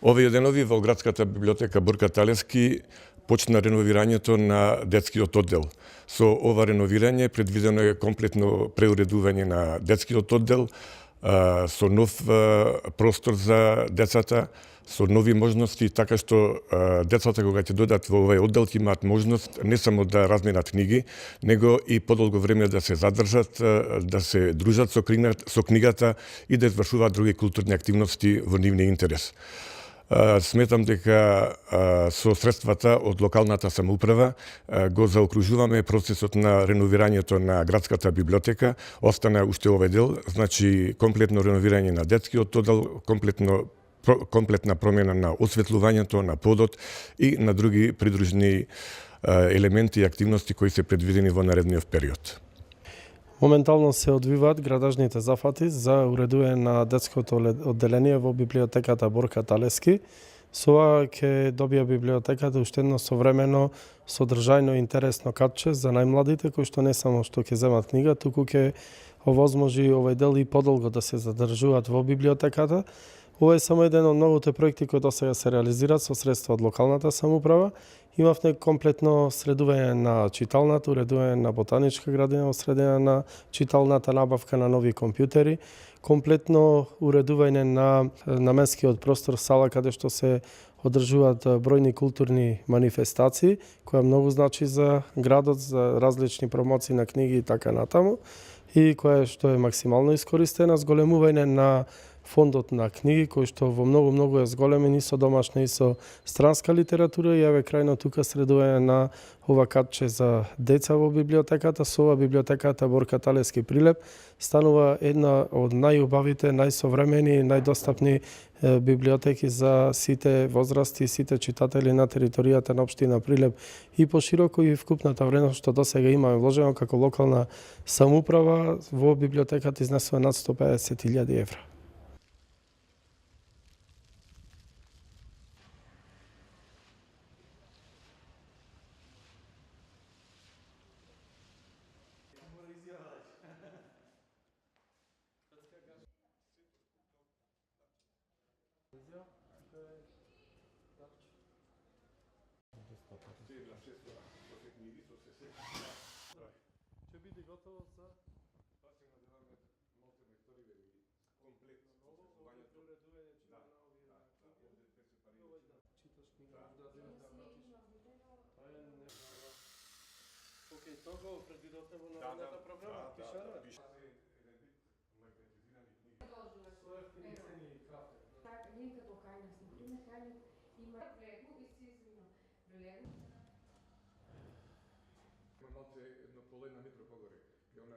Овие денови во градската библиотека Борка Талевски почна реновирањето на детскиот оддел. Со ова реновирање предвидено е комплетно преуредување на детскиот оддел, со нов простор за децата, со нови можности, така што децата кога ќе додат во овој оддел ќе имаат можност не само да разменат книги, него и подолго време да се задржат, да се дружат со книгата и да извршуваат други културни активности во нивниот интерес. Сметам дека со средствата од локалната самоуправа го заокружуваме процесот на реновирањето на градската библиотека. Остана уште овој дел, значи комплетно реновирање на детскиот оддел, комплетна промена на осветлувањето, на подот и на други придружни елементи и активности кои се предвидени во наредниот период. Моментално се одвиваат градажните зафати за уредување на детското одделение во библиотеката Борка Талевски. Со ова ќе добија библиотеката уште едно современо, содржајно и интересно катче за најмладите, кои што не само што ќе земат книга, туку ќе овозможи овој дел и подолго да се задржуваат во библиотеката. Ова е само еден од многуте проекти кои досега се реализираат со средства од локалната самоуправа. Имавме комплетно средување на читалната, уредување на ботаничка градина, средување на читалната, набавка на нови компјутери, комплетно уредување на наменскиот простор, сала каде што се одржуваат бројни културни манифестации, која многу значи за градот, за различни промоции на книги и така натаму, и која што е максимално искористена, зголемување на фондот на книги, кој што во многу е зголемен и со домашна и со странска литература, и еве крајно тука средување на ова катче за деца во библиотеката. Со ова библиотеката Борка Талевски Прилеп станува една од најубавите, најсовремени, најдостапни библиотеки за сите возрасти, сите читатели на територијата на општина Прилеп и пошироко, и вкупната вредност што досега имаме вложено како локална самоуправа во библиотеката изнесува над 150.000 евра. Ќе биде готово за Океј, тоа го предвидовте во наредната програма? Пишано е? Едно поле на метро погоре. И она